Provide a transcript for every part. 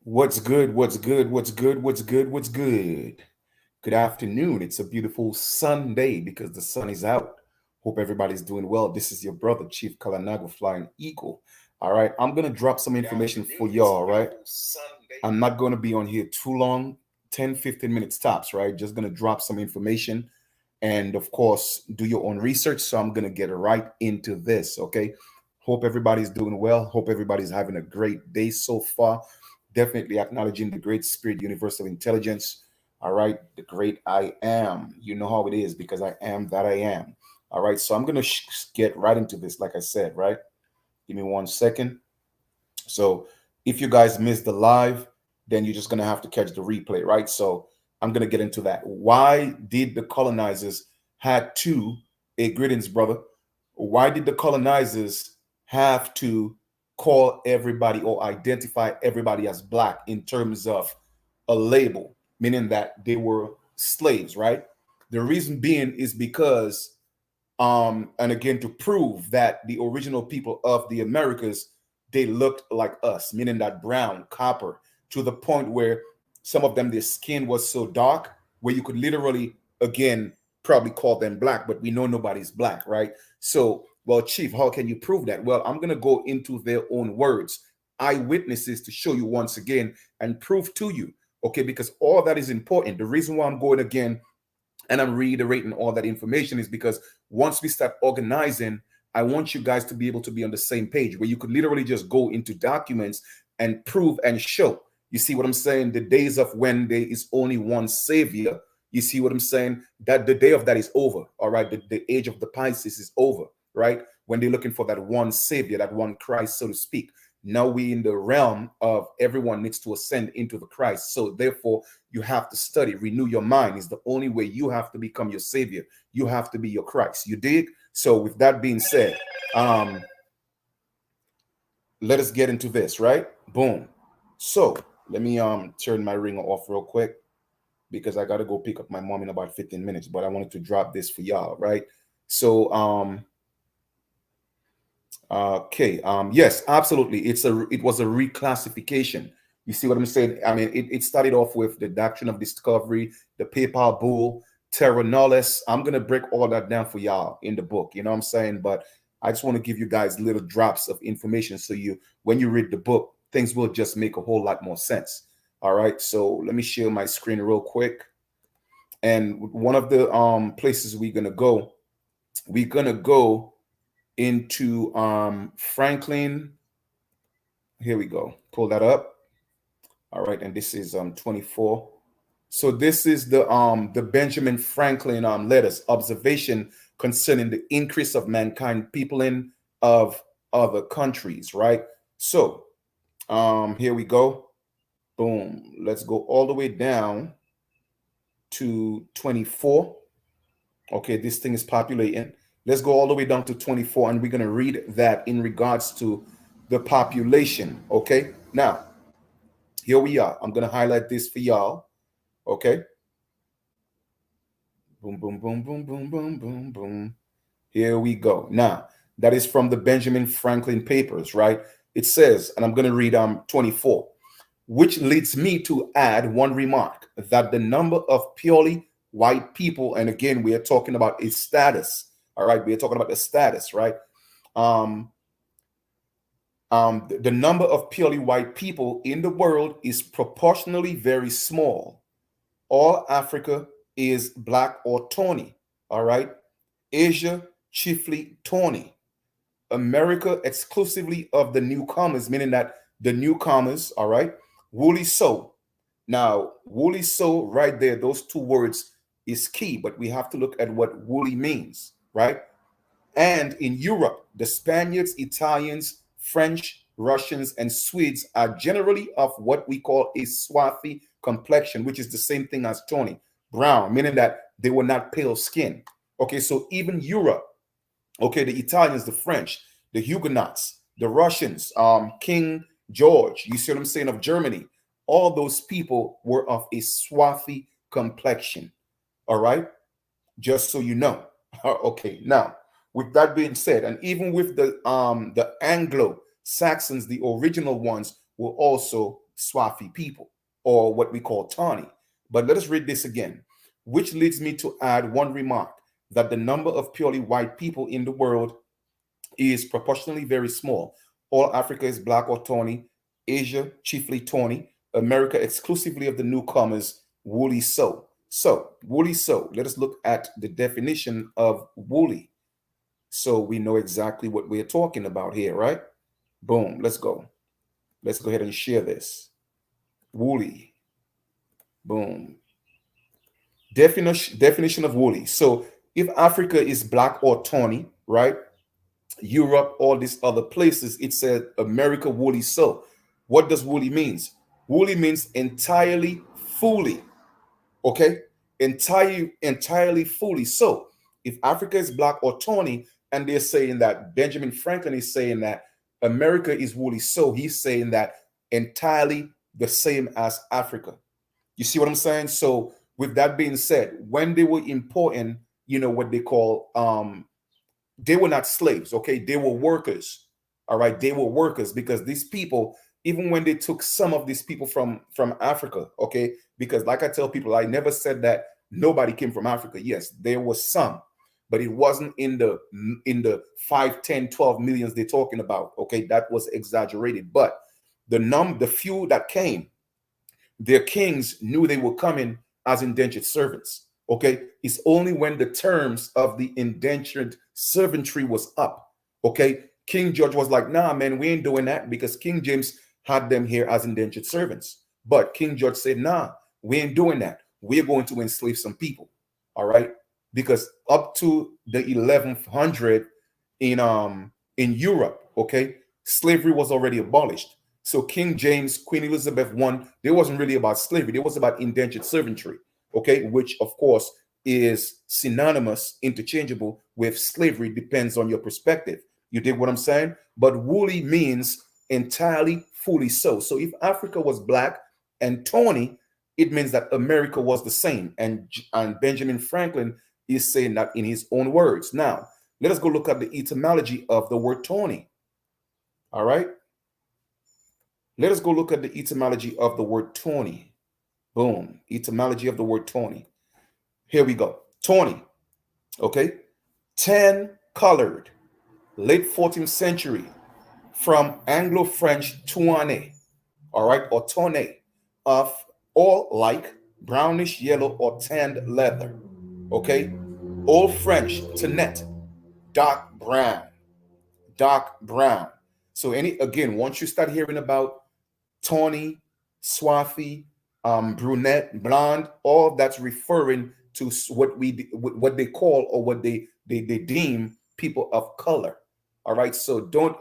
What's good? What's good? What's good? What's good? What's good? Good afternoon. It's a beautiful Sunday because the sun is out. Hope everybody's doing well. This is your brother, Chief Kalanago Flying Eagle. All right. I'm going to drop some information for y'all. All right. I'm not going to be on here too long, 10, 15 minutes tops. Right. Just going to drop some information and, of course, do your own research. So I'm going to get right into this. Okay. Hope everybody's doing well. Hope everybody's having a great day so far. Definitely acknowledging the great spirit, universe of intelligence. All right, the great I am. You know how it is because I am that I am. All right, so I'm gonna get right into this, like I said. Right, give me 1 second. So if you guys missed the live, then you're just gonna have to catch the replay, right? So I'm gonna get into that. Why did the colonizers had to? A greetings, brother. Why did the colonizers have to call everybody or identify everybody as black in terms of a label, meaning that they were slaves, right? The reason being is because and again to prove that the original people of the Americas, they looked like us, meaning that brown, copper, to the point where some of them, their skin was so dark where you could literally, again, probably call them black, but we know nobody's black, right? So, well, Chief, how can you prove that? Well, I'm going to go into their own words, eyewitnesses, to show you once again and prove to you, okay, because all that is important. The reason why I'm going again and I'm reiterating all that information is because once we start organizing, I want you guys to be able to be on the same page where you could literally just go into documents and prove and show. You see what I'm saying? The days of when there is only one savior, you see what I'm saying? That the day of that is over. All right. The age of the Pisces is over, right? When they're looking for that one savior, that one Christ, so to speak. Now we in the realm of everyone needs to ascend into the Christ. So therefore, you have to study, renew your mind. Is the only way you have to become your savior. You have to be your Christ. You dig? So with that being said, um, let us get into this, right? Boom. So let me turn my ringer off real quick because I gotta go pick up my mom in about 15 minutes. But I wanted to drop this for y'all, right? So okay. Yes, absolutely. It was a reclassification. You see what I'm saying? I mean, it started off with the doctrine of discovery, the PayPal bull, terra nullius. I'm gonna break all that down for y'all in the book. You know what I'm saying? But I just want to give you guys little drops of information so you, when you read the book, things will just make a whole lot more sense. All right. So let me share my screen real quick. And one of the places we're gonna go into Franklin. Here we go. Pull that up. All right, and this is 24. So this is the Benjamin Franklin letters, observation concerning the increase of mankind peopling of other countries, right? So here we go. Boom. Let's go all the way down to 24. Okay, this thing is populating. Let's go all the way down to 24, and we're going to read that in regards to the population. Okay, now here we are. I'm going to highlight this for y'all. Okay, boom, boom, boom, boom, boom, boom, boom, boom. Here we go. Now, that is from the Benjamin Franklin papers, right? It says, and I'm going to read 24, which leads me to add one remark that the number of purely white people, and again, we are talking about a status, all right? We are talking about the status, right? Um, the number of purely white people in the world is proportionally very small. All Africa is black or tawny, all right? Asia, chiefly tawny. America, exclusively of the newcomers, meaning that the newcomers, all right, woolly soul. Now, woolly soul, right there, those two words is key, but we have to look at what woolly means, right? And in Europe, the Spaniards, Italians, French, Russians, and Swedes are generally of what we call a swarthy complexion, which is the same thing as tawny, brown, meaning that they were not pale skin. Okay, so even Europe, okay, the Italians, the French, the Huguenots, the Russians, King George, you see what I'm saying, of Germany, all those people were of a swarthy complexion. All right, just so you know. Okay, now with that being said, and even with the Anglo Saxons, the original ones were also Swazi people, or what we call Tani. But let us read this again, which leads me to add one remark that the number of purely white people in the world is proportionally very small. All Africa is black or tawny, Asia chiefly tawny, America exclusively of the newcomers, woolly so. So, woolly so, let us look at the definition of woolly so we know exactly what we're talking about here, right? Boom, let's go. Let's go ahead and share this. Woolly, boom. Definition of woolly. So, if Africa is black or tawny, right? Europe, all these other places, it said America woolly so. What does woolly means? Woolly means entirely, fully. Okay? Entirely, fully. So if Africa is black or tawny, and they're saying that Benjamin Franklin is saying that America is woolly so, he's saying that entirely the same as Africa. You see what I'm saying? So with that being said, when they were importing, what they call they were not slaves, okay? They were workers. All right, they were workers, because these people, even when they took some of these people from Africa, okay, because like I tell people, I never said that nobody came from Africa. Yes, there was some, but it wasn't in the 5, 10, 12 millions they're talking about. Okay, that was exaggerated. But the few that came, their kings knew they were coming as indentured servants. Okay, it's only when the terms of the indentured servantry was up, okay, King George was like, nah, man, we ain't doing that, because King James had them here as indentured servants. But King George said, nah, we ain't doing that. We're going to enslave some people. All right, because up to the 1100 in Europe, okay, slavery was already abolished. So King James, Queen Elizabeth I, it wasn't really about slavery. It was about indentured servantry, okay, which of course is synonymous, interchangeable with slavery, depends on your perspective. You dig what I'm saying? But woolly means entirely, fully so. So if Africa was black and tawny, it means that America was the same. And Benjamin Franklin is saying that in his own words. Now, let us go look at the etymology of the word tawny. All right? Let us go look at the etymology of the word tawny. Boom. Etymology of the word tawny. Here we go. Tawny. Okay. Tan colored. Late 14th century. From Anglo-French tourne. All right. Or tourne. Of all like brownish yellow or tanned leather. Okay. Old French tournette. Dark brown. Dark brown. So again, once you start hearing about tawny, swarthy, brunette, blonde, all that's referring to what they call, or what they deem people of color. All right. So don't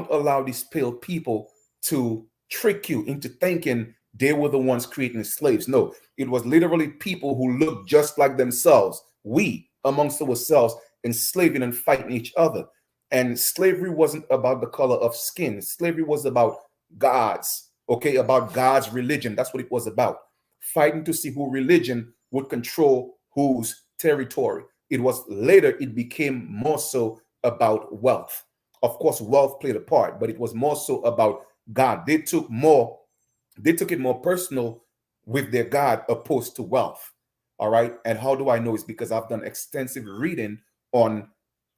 allow these pale people to trick you into thinking they were the ones creating the slaves. No, it was literally people who looked just like themselves. We amongst ourselves enslaving and fighting each other. And slavery wasn't about the color of skin. Slavery was about gods, okay, about God's religion. That's what it was about. Fighting to see who religion would control whose territory. It was later, it became more so about wealth. Of course, wealth played a part, but it was more so about God. They took it more personal with their God opposed to wealth. All right. And how do I know? It's because I've done extensive reading on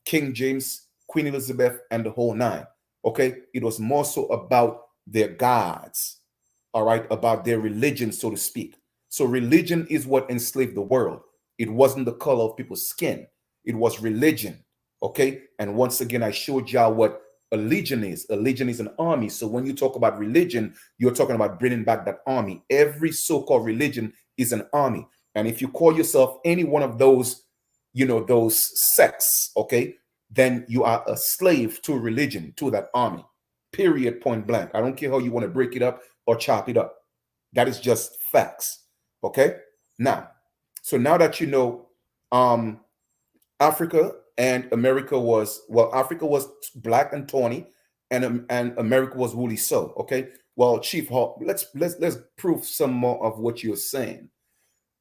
King James, Queen Elizabeth, and the whole nine. Okay. It was more so about their gods, all right, about their religion, so to speak. So religion is what enslaved the world. It wasn't the color of people's skin. It was religion, okay? And once again, I showed y'all what a legion is. A legion is an army. So when you talk about religion, you're talking about bringing back that army. Every so-called religion is an army. And if you call yourself any one of those, those sects, okay, then you are a slave to religion, to that army. Period, point blank. I don't care how you want to break it up or chop it up. That is just facts. Okay. Now, so now that you know, Africa and America Africa was black and tawny, and America was woolly so. Okay. Well, Chief Hawk, let's prove some more of what you're saying.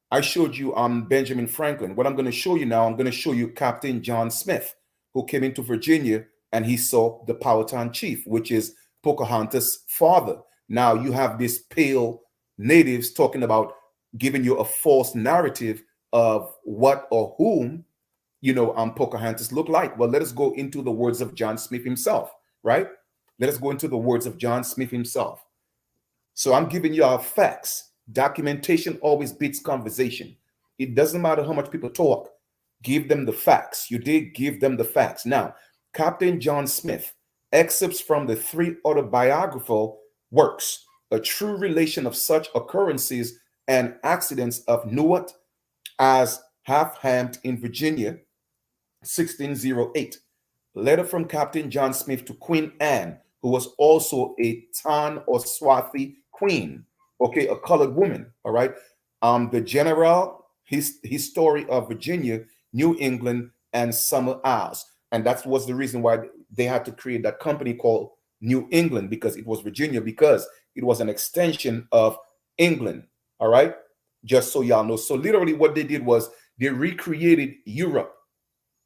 I showed you Benjamin Franklin. What I'm going to show you now, I'm going to show you Captain John Smith, who came into Virginia and he saw the Powhatan chief, which is Pocahontas' father. Now you have this pale natives talking about giving you a false narrative of what or whom, Pocahontas looked like. Well, let us go into the words of John Smith himself, right? Let us go into the words of John Smith himself. So I'm giving you our facts. Documentation always beats conversation. It doesn't matter how much people talk. Give them the facts. You did give them the facts. Now, Captain John Smith, excerpts from the three autobiographical works, A True Relation of Such Occurrences and Accidents of Newark as Half-Hamped in Virginia, 1608. Letter from Captain John Smith to Queen Anne, who was also a Tan or Swathi queen, okay, a colored woman, all right. The general, his story of Virginia, New England, and Summer Isles. And that was the reason why they had to create that company called New England, because it was Virginia, because it was an extension of England, all right? Just so y'all know. So literally what they did was they recreated Europe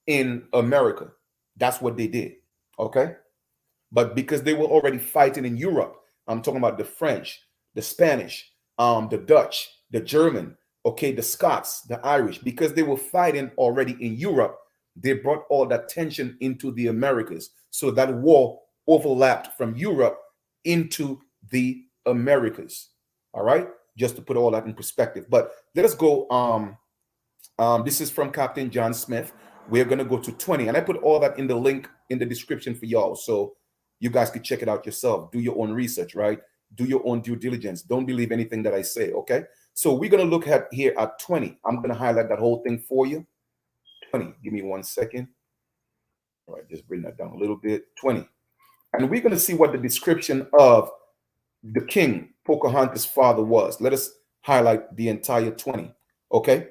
in America. That's what they did, okay? But because they were already fighting in Europe, I'm talking about the French, the Spanish, the Dutch, the German, okay, the Scots, the Irish, because they were fighting already in Europe, they brought all that tension into the Americas. So that war overlapped from Europe into the Americas. All right, just to put all that in perspective. But let us go. This is from Captain John Smith. We're going to go to 20, and I put all that in the link in the description for y'all, so you guys could check it out yourself. Do your own research, right? Do your own due diligence. Don't believe anything that I say, okay? So we're going to look at here at 20. I'm going to highlight that whole thing for you. 20. Give me 1 second. All right, just bring that down a little bit. 20. And we're going to see what the description of the king, Pocahontas' father, was. Let us highlight the entire 20, okay?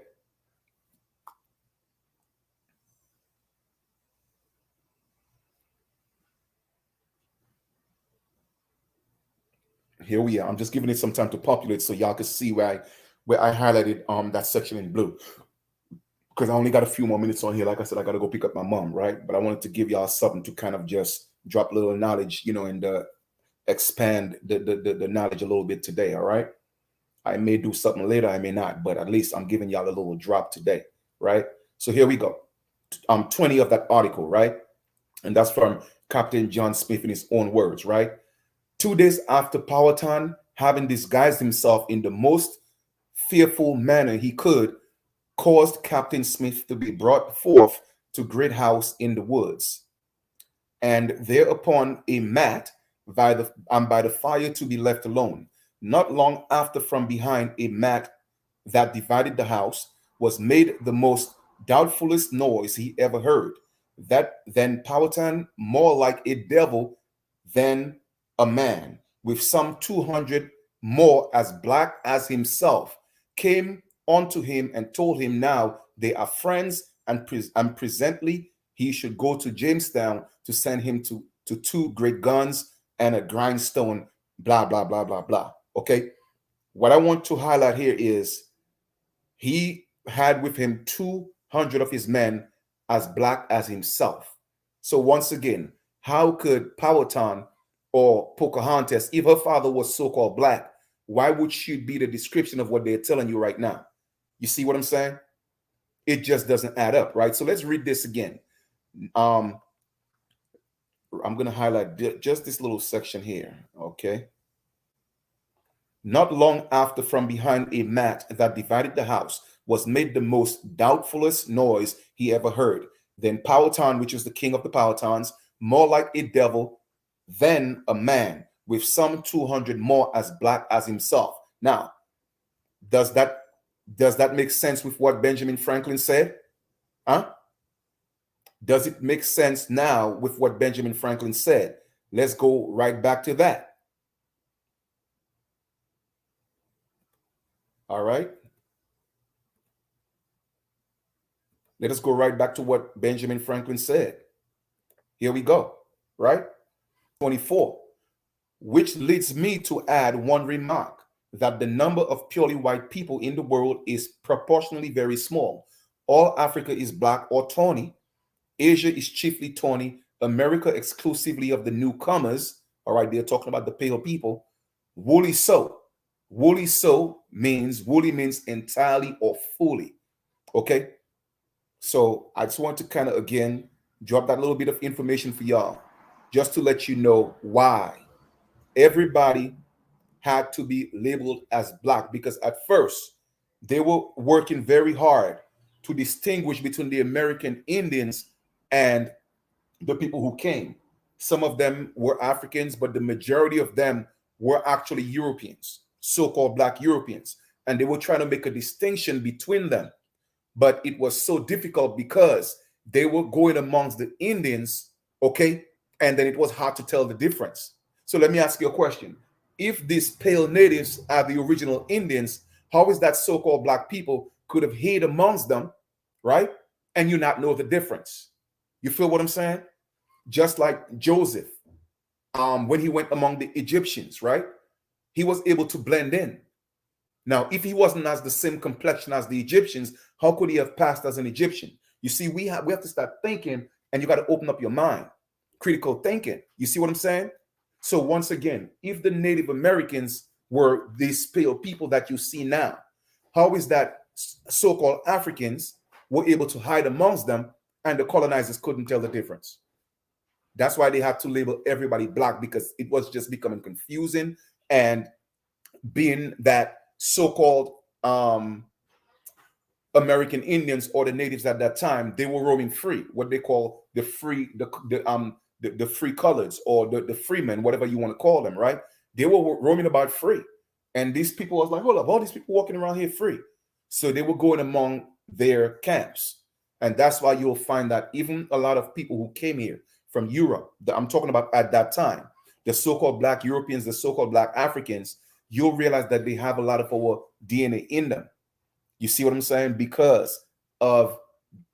Here we are. I'm just giving it some time to populate so y'all can see where I highlighted that section in blue. Because I only got a few more minutes on here. Like I said, I got to go pick up my mom, right? But I wanted to give y'all something to kind of just drop a little knowledge, and expand the knowledge a little bit today, all right? I may do something later, I may not, but at least I'm giving y'all a little drop today, right? So here we go. 20 of that article, right? And that's from Captain John Smith in his own words, right? 2 days after Powhatan, having disguised himself in the most fearful manner he could, caused Captain Smith to be brought forth to Great House in the woods, and thereupon a mat by the fire to be left alone. Not long after, from behind a mat that divided the house was made the most doubtfulest noise he ever heard. That then Powhatan, more like a devil than a man, with some 200 more as black as himself, came unto him and told him now they are friends, and presently he should go to Jamestown to send him to 2 great guns and a grindstone, blah, blah, blah, blah, blah. Okay. What I want to highlight here is he had with him 200 of his men as black as himself. So once again, how could Powhatan or Pocahontas, if her father was so-called black, why would she be the description of what they're telling you right now? You see what I'm saying? It just doesn't add up, right? So let's read this again. I'm going to highlight just this little section here, okay? Not long after, from behind a mat that divided the house was made the most doubtfulest noise he ever heard. Then Powhatan, which was the king of the Powhatans, more like a devil than a man, with some 200 more as black as himself. Now, does that make sense with what Benjamin Franklin said? Huh? Does it make sense now with what Benjamin Franklin said? Let's go right back to that. All right. Let us go right back to what Benjamin Franklin said. Here we go. Right? 24. Which leads me to add one remark, that the number of purely white people in the world is proportionally very small. All Africa is black or tawny. Asia is chiefly tawny. America exclusively of the newcomers. All right, they're talking about the pale people. Woolly so. Woolly so means, woolly means entirely or fully. Okay. So I just want to kind of again drop that little bit of information for y'all, just to let you know why everybody had to be labeled as black, because at first they were working very hard to distinguish between the American Indians and the people who came. Some of them were Africans, but the majority of them were actually Europeans, so-called black Europeans. And they were trying to make a distinction between them. But it was so difficult because they were going amongst the Indians, okay? And then it was hard to tell the difference. So let me ask you a question. If these pale natives are the original Indians, how is that so-called black people could have hid amongst them, right? And you not know the difference? You feel what I'm saying? Just like Joseph, when he went among the Egyptians, right? He was able to blend in. Now, if he wasn't as the same complexion as the Egyptians, how could he have passed as an Egyptian? You see, we have to start thinking, and you got to open up your mind. Critical thinking. You see what I'm saying? So once again, if the Native Americans were these pale people that you see now, how is that so-called Africans were able to hide amongst them and the colonizers couldn't tell the difference? That's why they had to label everybody black, because it was just becoming confusing. And being that so-called American Indians or the natives at that time, they were roaming free, what they call the free, the free coloreds, or the freemen, whatever you want to call them, right? They were roaming about free. And these people was like, hold up, all these people walking around here free. So they were going among their camps. And that's why you'll find that even a lot of people who came here from Europe, I'm talking about at that time, the so-called black Europeans, the so-called black Africans, you'll realize that they have a lot of our DNA in them. You see what I'm saying? Because of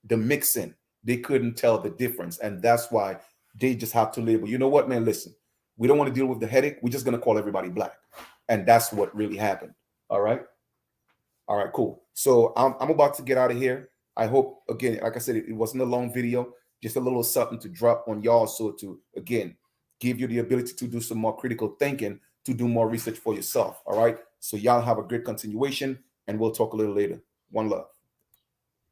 the mixing, they couldn't tell the difference. And that's why they just have to label, you know what, man, listen, we don't want to deal with the headache. We're just going to call everybody black. And that's what really happened. All right. All right, cool. So I'm about to get out of here. I hope, again, like I said, it wasn't a long video, just a little something to drop on y'all. So to, again, give you the ability to do some more critical thinking, to do more research for yourself. All right. So y'all have a great continuation, and we'll talk a little later. One love.